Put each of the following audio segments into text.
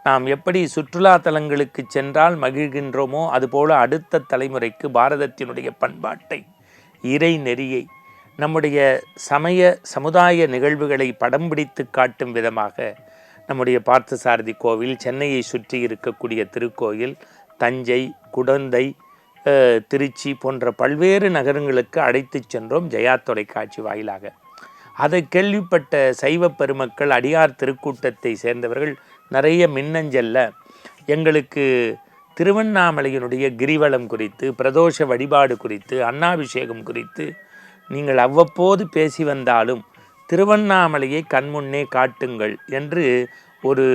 நாம் எப்படி சுற்றுலா தலங்களுக்கு சென்றால் மகிழ்கின்றோமோ அதுபோல அடுத்த தலைமுறைக்கு பாரதத்தினுடைய பண்பாட்டை, இறை நெறியை, நம்முடைய சமய சமுதாய நிகழ்வுகளை படம் பிடித்து காட்டும் விதமாக நம்முடைய பார்த்தசாரதி கோவில், சென்னையை சுற்றி இருக்கக்கூடிய திருக்கோயில், தஞ்சை, குடந்தை, திருச்சி போன்ற பல்வேறு நகரங்களுக்கு அழைத்து சென்றோம் ஜெயா தொலைக்காட்சி வாயிலாக. அதை கேள்விப்பட்ட சைவ பெருமக்கள், அடியார் திருக்கூட்டத்தை சேர்ந்தவர்கள் நிறைய மின்னஞ்சல்ல எங்களுக்கு திருவண்ணாமலையினுடைய கிரிவலம் குறித்து, பிரதோஷ வழிபாடு குறித்து, அன்னாபிஷேகம் குறித்து நீங்கள் அவ்வப்போது பேசி வந்தாலும் திருவண்ணாமலையை கண்முன்னே காட்டுங்கள் என்று ஒரு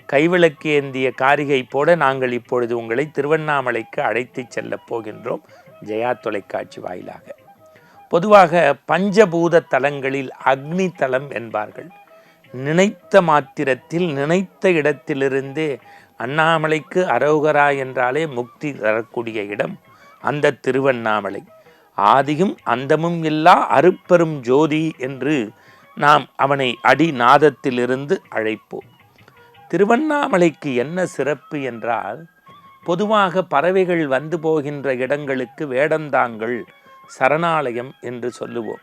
கைவிளக்கேந்திய காரிகை போட நாங்கள் இப்பொழுது உங்களை திருவண்ணாமலைக்கு அழைத்து செல்லப் போகின்றோம் ஜெயா தொலைக்காட்சி வாயிலாக. பொதுவாக பஞ்சபூத தலங்களில் அக்னி தலம் என்பார்கள். நினைத்த மாத்திரத்தில் நினைத்த இடத்திலிருந்தே அண்ணாமலைக்கு அரோகரா என்றாலே முக்தி தரக்கூடிய இடம் அந்த திருவண்ணாமலை. ஆதியும் அந்தமும் இல்லா அருப்பெரும் ஜோதி என்று நாம் அவனை அடிநாதத்திலிருந்து அழைப்போம். திருவண்ணாமலைக்கு என்ன சிறப்பு என்றால், பொதுவாக பறவைகள் வந்து போகின்ற இடங்களுக்கு வேடந்தாங்கள், சரணாலயம் என்று சொல்லுவோம்.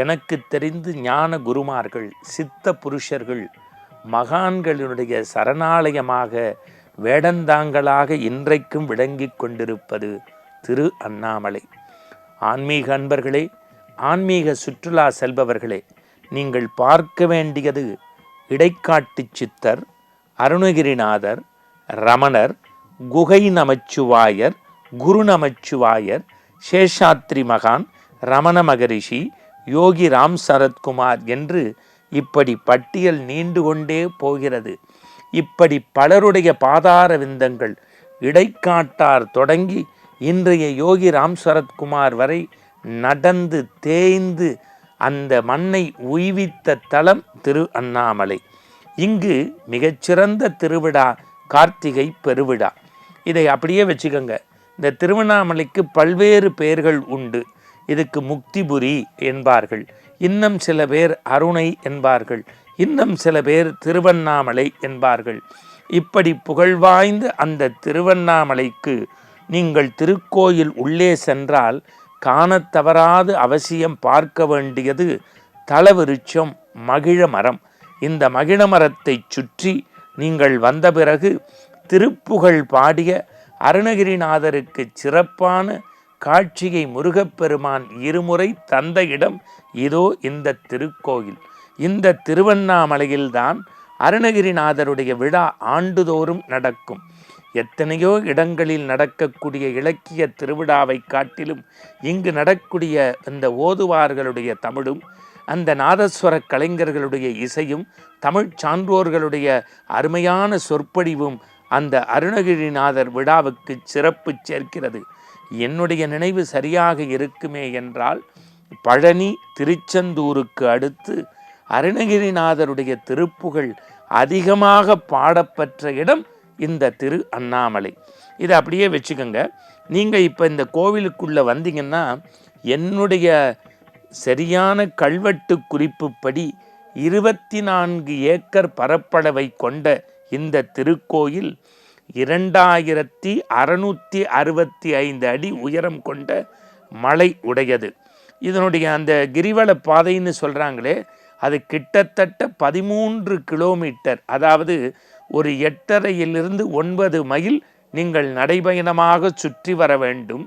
எனக்கு தெரிந்து ஞான குருமார்கள், சித்த புருஷர்கள், மகான்களினுடைய சரணாலயமாக வேடந்தாங்களாக இன்றைக்கும் விளங்கி கொண்டிருப்பது திரு அண்ணாமலை. ஆன்மீக அன்பர்களே, ஆன்மீக சுற்றுலா செல்பவர்களே, நீங்கள் பார்க்க வேண்டியது இடைக்காட்டு சித்தர், அருணகிரிநாதர், ரமணர், குகை நமச்சிவாயர், குரு நமச்சிவாயர், சேஷாத்ரி மகான், ரமண மகரிஷி, யோகி ராம் சரத்குமார் என்று இப்படி பட்டியல் நீண்டு கொண்டே போகிறது. இப்படி பலருடைய பாதார விந்தங்கள், இடைக்காட்டார் தொடங்கி இன்றைய யோகி ராம் சரத்குமார் வரை நடந்து தேய்ந்து அந்த மண்ணை உய்வித்த தலம் திரு அண்ணாமலை. இங்கு மிகச்சிறந்த திருவிழா கார்த்திகை பெருவிழா. இதை அப்படியே வச்சுக்கோங்க. இந்த திருவண்ணாமலைக்கு பல்வேறு பெயர்கள் உண்டு. இதுக்கு முக்திபுரி என்பார்கள், இன்னும் சில பேர் அருணை என்பார்கள், இன்னும் சில பேர் திருவண்ணாமலை என்பார்கள். இப்படி புகழ்வாய்ந்த அந்த திருவண்ணாமலைக்கு நீங்கள் திருக்கோயில் உள்ளே சென்றால் காணத் தவறாது அவசியம் பார்க்க வேண்டியது தலவிருட்சம் மகிழ மரம். இந்த மகிழ மரத்தை சுற்றி நீங்கள் வந்த பிறகு திருப்புகழ் பாடிய அருணகிரிநாதருக்கு சிறப்பான காட்சியை முருகப்பெருமான் இருமுறை தந்த இடம் இதோ இந்த திருக்கோயில். இந்த திருவண்ணாமலையில்தான் அருணகிரிநாதருடைய விழா ஆண்டுதோறும் நடக்கும். எத்தனையோ இடங்களில் நடக்கக்கூடிய இலக்கிய திருவிழாவை காட்டிலும் இங்கு நடக்கூடிய இந்த ஓதுவார்களுடைய தமிழும், அந்த நாதஸ்வர கலைஞர்களுடைய இசையும், தமிழ் சான்றோர்களுடைய அருமையான சொற்பொழிவும் அந்த அருணகிரிநாதர் விழாவுக்கு சிறப்பு சேர்க்கிறது. என்னுடைய நினைவு சரியாக இருக்குமே என்றால், பழனி திருச்செந்தூருக்கு அடுத்து அருணகிரிநாதருடைய திருப்புகழ் அதிகமாக பாடப்பெற்ற இடம் இந்த திரு அண்ணாமலை. இதை அப்படியே வச்சுக்கோங்க. நீங்கள் இப்போ இந்த கோவிலுக்குள்ளே வந்தீங்கன்னா, என்னுடைய சரியான கல்வெட்டு குறிப்புப்படி 24 ஏக்கர் பரப்பளவை கொண்ட இந்த திருக்கோயில் 2665 அடி உயரம் கொண்ட மலை உடையது. இதனுடைய அந்த கிரிவல பாதைன்னு சொல்கிறாங்களே, அது கிட்டத்தட்ட 13 கிலோமீட்டர், அதாவது ஒரு 8.5 to 9 மைல் நீங்கள் நடைபயணமாக சுற்றி வர வேண்டும்.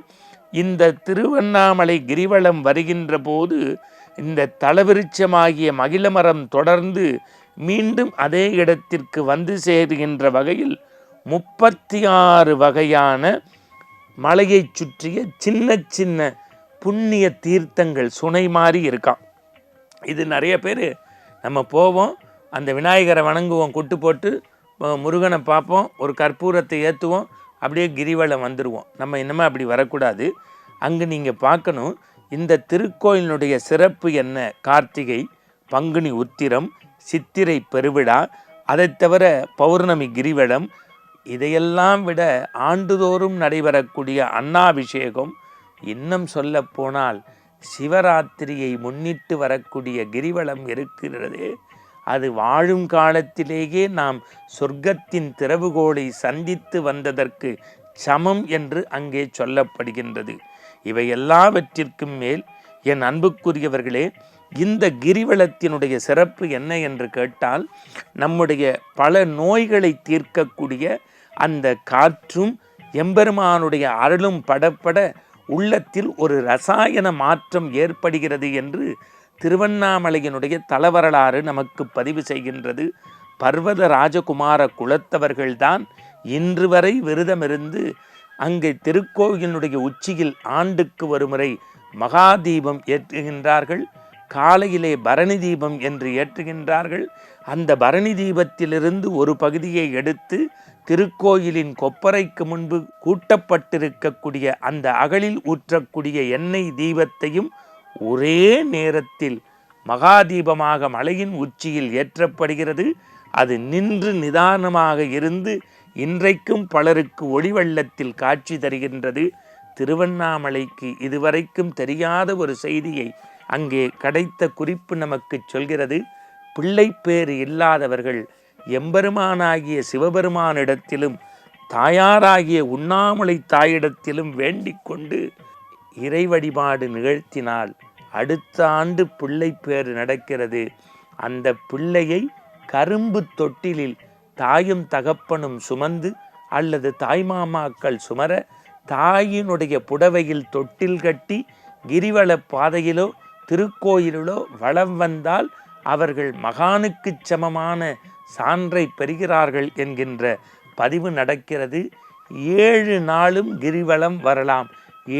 இந்த திருவண்ணாமலை கிரிவலம் வருகின்ற போது இந்த தலவிருட்சமாகிய மகிழமரம் தொடர்ந்து மீண்டும் அதே இடத்திற்கு வந்து சேருகின்ற வகையில் 36 வகையான மலையை சுற்றிய சின்ன சின்ன புண்ணிய தீர்த்தங்கள் சுனை மாறி இருக்கான். இது நிறைய பேர் நம்ம போவோம், அந்த விநாயகரை வணங்குவோம், குட்டு போட்டு முருகனை பார்ப்போம், ஒரு கற்பூரத்தை ஏற்றுவோம், அப்படியே கிரிவலம் வந்துடுவோம். நம்ம இன்னமே அப்படி வரக்கூடாது. அங்கு நீங்கள் பார்க்கணும் இந்த திருக்கோயிலினுடைய சிறப்பு என்ன. கார்த்திகை, பங்குனி உத்திரம், சித்திரை பெருவிழா, அதை தவிர பௌர்ணமி கிரிவலம், இதையெல்லாம் விட ஆண்டுதோறும் நடைபெறக்கூடிய அன்னாபிஷேகம், இன்னும் சொல்ல போனால் சிவராத்திரியை முன்னிட்டு வரக்கூடிய கிரிவலம் இருக்கிறது. அது வாழும் காலத்திலேயே நாம் சொர்க்கத்தின் திறவுகோலை சந்தித்து வந்ததற்கு சமம் என்று அங்கே சொல்லப்படுகின்றது. இவை எல்லாவற்றிற்கும் மேல் என் அன்புக்குரியவர்களே, இந்த கிரிவலத்தினுடைய சிறப்பு என்ன என்று கேட்டால், நம்முடைய பல நோய்களை தீர்க்கக்கூடிய அந்த காற்றும் எம்பெருமானுடைய அருளும் படப்பட உள்ளத்தில் ஒரு ரசாயன மாற்றம் ஏற்படுகிறது என்று திருவண்ணாமலையினுடைய தலவரலாறு நமக்கு பதிவு செய்கின்றது. பர்வத ராஜகுமார குலத்தவர்கள்தான் இன்று வரை விரதமிருந்து அங்கே திருக்கோயிலினுடைய உச்சியில் ஆண்டுக்கு ஒருமுறை மகாதீபம் ஏற்றுகின்றார்கள். காலையிலே பரணி தீபம் என்று ஏற்றுகின்றார்கள். அந்த பரணி தீபத்திலிருந்து ஒரு பகுதியை எடுத்து திருக்கோயிலின் கொப்பரைக்கு முன்பு கூட்டப்பட்டிருக்கக்கூடிய அந்த அகலில் ஊற்றக்கூடிய எண்ணெய் தீபத்தையும் ஒரே நேரத்தில் மகாதீபமாக மலையின் உச்சியில் ஏற்றப்படுகிறது. அது நின்று நிதானமாக இருந்து இன்றைக்கும் பலருக்கு ஒளிவெள்ளத்தில் காட்சி தருகின்றது. திருவண்ணாமலைக்கு இதுவரைக்கும் தெரியாத ஒரு செய்தியை அங்கே கிடைத்த குறிப்பு நமக்கு சொல்கிறது. பிள்ளைப்பேறு இல்லாதவர்கள் எம்பெருமானாகிய சிவபெருமானிடத்திலும் தாயாராகிய உண்ணாமலை தாயிடத்திலும் வேண்டிக் கொண்டு இறை வழிபாடு நிகழ்த்தினால் அடுத்த ஆண்டு பிள்ளைப்பேறு நடக்கிறது. அந்த பிள்ளையை கரும்பு தொட்டிலில் தாயும் தகப்பனும் சுமந்து அல்லது தாய்மாமாக்கள் சுமர தாயினுடைய புடவையில் தொட்டில் கட்டி கிரிவல பாதையிலோ திருக்கோயிலிலோ வலம் வந்தால் அவர்கள் மகானுக்கு சமமான சான்றை பெறுகிறார்கள் என்கின்ற பதிவு நடக்கிறது. 7 நாளும் கிரிவலம் வரலாம்.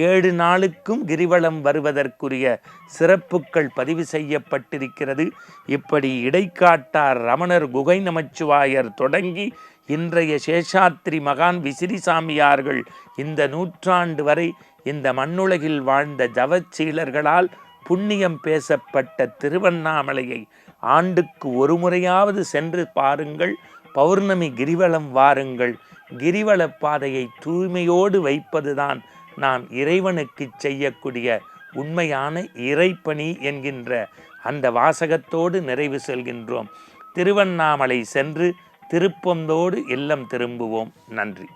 7 நாளுக்கும் கிரிவலம் வருவதற்குரிய சிறப்புகள் பதிவு செய்யப்பட்டிருக்கிறது. இப்படி இடைக்காட்டார் ரமணர் குகை நமச்சிவாயர் தொடங்கி இன்றைய சேஷாத்திரி மகான் விசிறிசாமியார்கள் இந்த நூற்றாண்டு வரை இந்த மண்ணுலகில் வாழ்ந்த ஜவச்சீலர்களால் புண்ணியம் பேசப்பட்ட திருவண்ணாமலையை ஆண்டுக்கு ஒரு முறையாவது சென்று பாருங்கள். பௌர்ணமி கிரிவலம் வாருங்கள். கிரிவல பாதையை தூய்மையோடு வைப்பதுதான் நாம் இறைவனுக்கு செய்யக்கூடிய உண்மையான இறைப்பணி என்கின்ற அந்த வாசகத்தோடு நிறைவு செல்கின்றோம். திருவண்ணாமலை சென்று திருப்பந்தோடு இல்லம் திரும்புவோம். நன்றி.